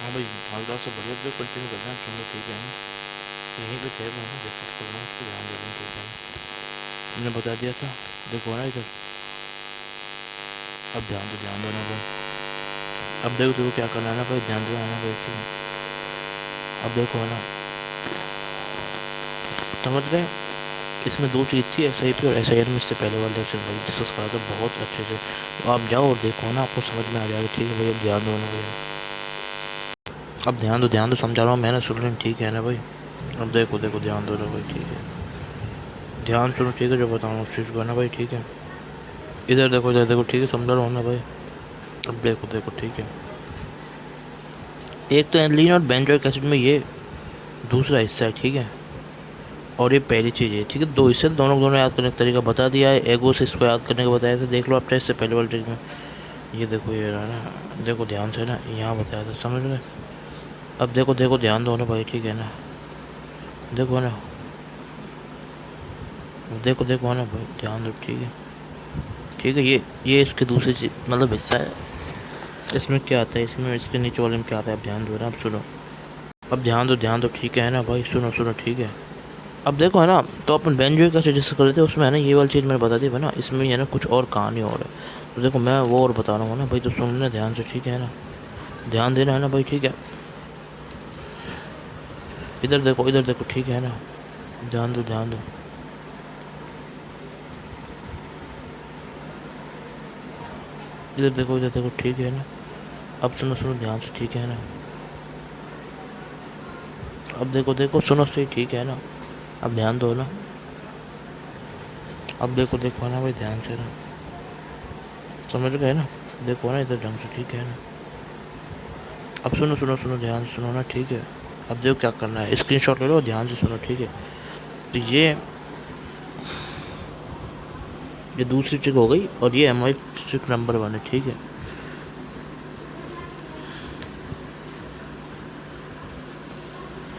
हाँ भाई, हल्का सा बढ़िया जो कंटिन्यू करना है सुन लो, ठीक है ना। यहीं पे थे मैं ना, जैसे कर रहा हूँ उसको ध्यान दे रहा हूँ, ठीक है ना। मैंने बता दिया था, देखो ना इधर। अब ध्यान दो ना भाई। अब देखो देखो क्या करना है ना भाई, ध्यान देना है ना भाई, ठीक है। अब देखो है ना, समझ गए। इसमें दो चीज़ थी, एस आई पी और एस आई आर में, इससे पहले वाले लेक्चर भाई डिस्कस करा था बहुत अच्छे से। तो आप जाओ और देखो ना, आपको समझ में आ जाएगा, ठीक है भाई। अब ध्यान दो ना भाई, अब ध्यान दो समझा रहा हूँ मैंने, सुन लें, ठीक है ना भाई। अब देखो देखो ध्यान दो ना भाई, ठीक है। ध्यान सुनो, ठीक है, जो बताऊँ उस चीज़ को है ना भाई, ठीक है। इधर देखो, ठीक है, समझा रहा हूँ ना भाई। अब देखो देखो, ठीक है। एक तो एलिन और बेंजोइक एसिड में ये दूसरा हिस्सा है, ठीक है। और ये पहली चीज़ है, ठीक है। दो हिस्से, दोनों दोनों याद करने का तरीका बता दिया है। एगो से इसको याद करने का बताया था, देख लो आप चाहे इससे पहले वाले ट्रिक में। ये देखो, ये रहा ना, देखो ध्यान से ना, यहाँ बताया था, समझ रहे। अब देखो देखो ध्यान दो ना भाई, ठीक है ना। देखो ना, देखो देखो ना भाई, ध्यान दो, ठीक है। ठीक है, ये इसके दूसरी चीज मतलब हिस्सा है। इसमें क्या आता है, इसमें इसके नीचे वाले में क्या आता है, अब ध्यान दो ना, अब सुनो। अब ध्यान दो, ठीक है ना भाई, सुनो सुनो, ठीक है। अब देखो है ना, तो अपन बेंजोइक एसिड जिस कर रहे थे उसमें है ना, ये वाली चीज़ मैंने बता दी है ना, इसमें है ना कुछ और कहानी और है। तो देखो मैं वो और बता रहा हूँ ना भाई, तो सुन लेना ध्यान से, ठीक है ना। ध्यान देना है ना भाई, ठीक है। इधर देखो, ठीक है ना। ध्यान दो, ध्यान दो। इधर देखो, ठीक है ना। अब सुनो सुनो ध्यान से, ठीक है ना। अब देखो देखो, सुनो सही, ठीक है ना। अब ध्यान दो ना। अब देखो देखो ना भाई, ध्यान से ना, समझ गए ना। देखो ना इधर ढंग से, ठीक है ना। अब सुनो सुनो सुनो, ध्यान से सुनो ना, ठीक है। अब देखो क्या करना है, स्क्रीनशॉट ले लो, ध्यान से सुनो, ठीक है। तो ये दूसरी ट्रिक हो गई, और ये हमारी ट्रिक नंबर 1 है, ठीक है।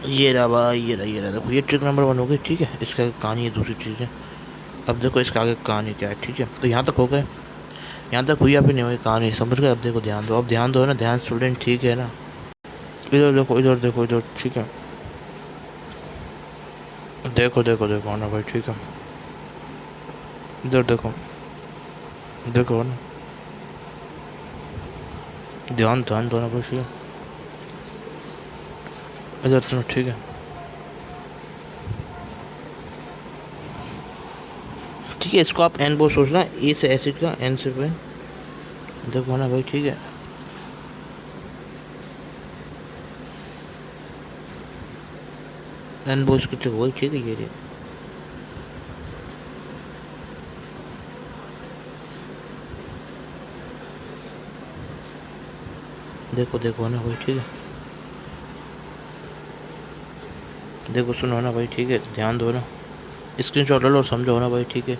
ये रहा भाई, ये रहा, देखो ये ट्रिक नंबर 1 हो गई, ठीक है। इसका आगे कहानी है, दूसरी चीज़ है। अब देखो इसका आगे कहानी क्या है, ठीक है। तो यहाँ तक हो गए, यहाँ तक हुई, अभी नहीं हुई कहानी, समझ गए। अब देखो ध्यान दो, अब ध्यान दो ना, ध्यान स्टूडेंट, ठीक है ना। इधर देखो इधर, ठीक है। देखो देखो देखो ना भाई, ठीक है। इधर देखो, देखो ना, ध्यान दो ना भाई, ठीक है। इधर सुनो, ठीक है। ठीक है, इसको आप एन बोल सोचना, ए से एसिड का, एन से पेन। देखो ना भाई, ठीक है। एन बोल इसकी ट्रिक वही, ठीक है, ये देखो देखो ना भाई, ठीक है। देखो सुनो ना भाई, ठीक है, ध्यान दो ना। स्क्रीनशॉट ले लो और समझो ना भाई, ठीक है।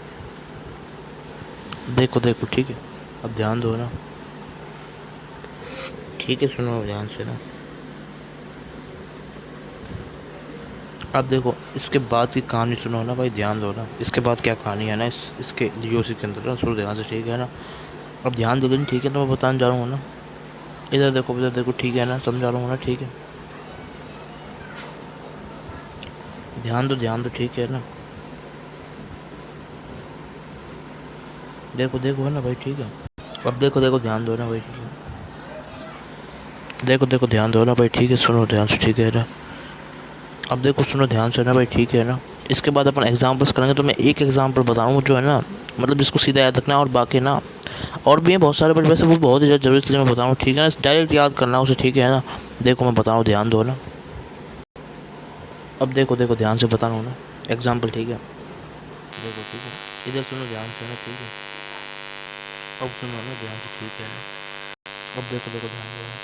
देखो देखो, ठीक है। अब ध्यान दो ना, ठीक है, सुनो ध्यान से ना। अब देखो इसके बाद की कहानी सुनो ना भाई, ध्यान दो ना। इसके बाद क्या कहानी है ना, इसके डीओसी के अंदर ना, सुनो ध्यान से, ठीक है ना। अब ध्यान दे, ठीक है, तो मैं बताने जा रहा हूँ ना। इधर देखो, ठीक है ना, समझा रहा हूँ ना, ठीक है। ध्यान दो, ठीक है ना। देखो देखो है ना भाई, ठीक है। अब देखो देखो, ध्यान दो ना भाई, ठीक है। देखो देखो ध्यान दो ना भाई, ठीक है, सुनो ध्यान से, ठीक है ना। अब देखो सुनो ध्यान से ना भाई, ठीक है ना। इसके बाद अपन एग्जाम्पल्स करेंगे, तो मैं एक एग्जाम्पल बताऊँ जो है ना, मतलब जिसको सीधा याद रखना है, और बाकी ना और भी हैं बहुत सारे, बट वैसे वो बहुत ही ज़्यादा जरूरी, इसलिए मैं बताऊँ, ठीक है ना। डायरेक्ट याद करना उसे, ठीक है ना। देखो मैं बताऊँ, ध्यान दो ना। अब देखो देखो, ध्यान से बता रहा हूँ ना, एग्जाम्पल, ठीक है। देखो, ठीक है। इधर सुनो ध्यान से ना, ठीक है। अब सुनो ना ध्यान से, ठीक है ना। अब देखो देखो, ध्यान दो ना।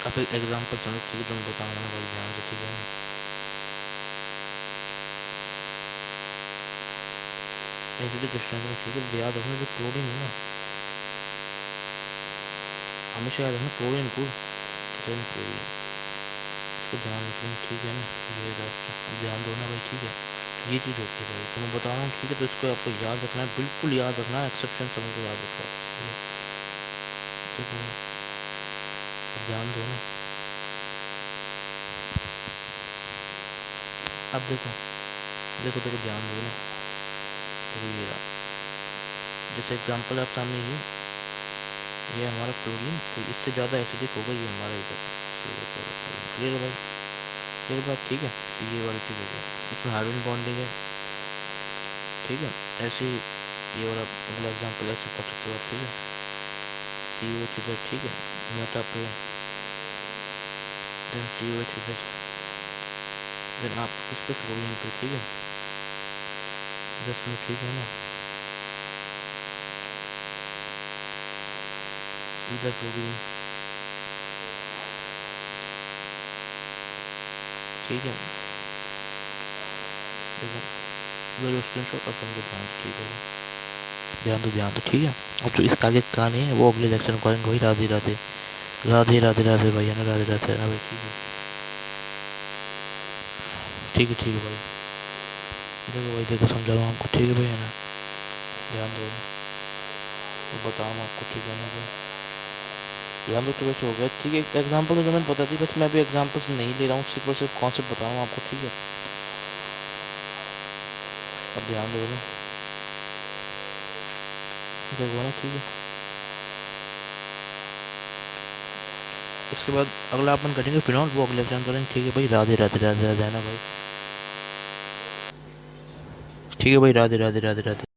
अब एक एग्जाम्पल सुनो, ठीक है, तुम बताऊँ ना भाई, ध्यान से, ठीक है ना। एसिडिक क्वेश्चन में, ठीक है, याद रखना, जो क्लोरीन है ना, हमेशा याद रखना, क्लोरीन को देन क्लोरीन, इसको ध्यान रखना, ठीक है ना। ये ध्यान दो ना भाई, ठीक है। ये चीज़ होती है भाई, तो मैं बता रहा हूँ, ठीक है। तो इसको आपको याद रखना है, बिल्कुल याद रखना है, एक्सेप्शन समझ को याद रखो, ठीक है। देखो, अब ध्यान दो ना। अब देखो देखो देखो ध्यान दो ना। देखो ये रहा, जैसे एग्जांपल आप सामने ये हमारा क्लोरीन, तो इससे ज़्यादा एसिडिक होगा ये हमारा इधर। क्लियर है भाई? क्लियर बात? ठीक है, तो ये वाली चीज़ हो गई, इसमें हाइड्रोजन बॉन्डिंग है। ठीक है, ऐसे ही ये वाला अगला एग्जांपल ऐसे पढ़ सकते हो आप। ठीक है, COH इधर, ठीक है, मेटा पे, देन COH इधर, देन आप किस पे, क्लोरीन पे। ठीक है, 10 मिनट, ठीक है ना, इधर क्लोरीन। ठीक है, देखो जो स्क्रीन शॉट अपन को ध्यान, ठीक है, ध्यान दो ध्यान दो। ठीक है, अब जो इसका आगे कहानी है वो अगले लेक्चर में करेंगे भाई। राधे राधे राधे राधे राधे भाई, है ना, राधे राधे ना भाई। ठीक है, ठीक है भाई, देखो भाई, देखो समझा रहा हूँ आपको। ठीक है भाई, है ना, ध्यान दो, तो बताओ मैं आपको। ठीक है ना भाई, ध्यान दो, तो वैसे हो गया। ठीक है, एग्जाम्पल तो जो मैंने बता दी, बस मैं अभी एग्जाम्पल्स नहीं ले रहा हूँ, सिर्फ और सिर्फ कॉन्सेप्ट बता रहा हूँ आपको। ठीक है, अब ध्यान दो ना, देखो ना। ठीक है, इसके बाद अगला अपन करेंगे फिनॉल, वो अगले एग्जाम करेंगे। ठीक है भाई, राधे राधे राधे राधे, है ना भाई। ठीक है भाई, राधे राधे राधे राधे।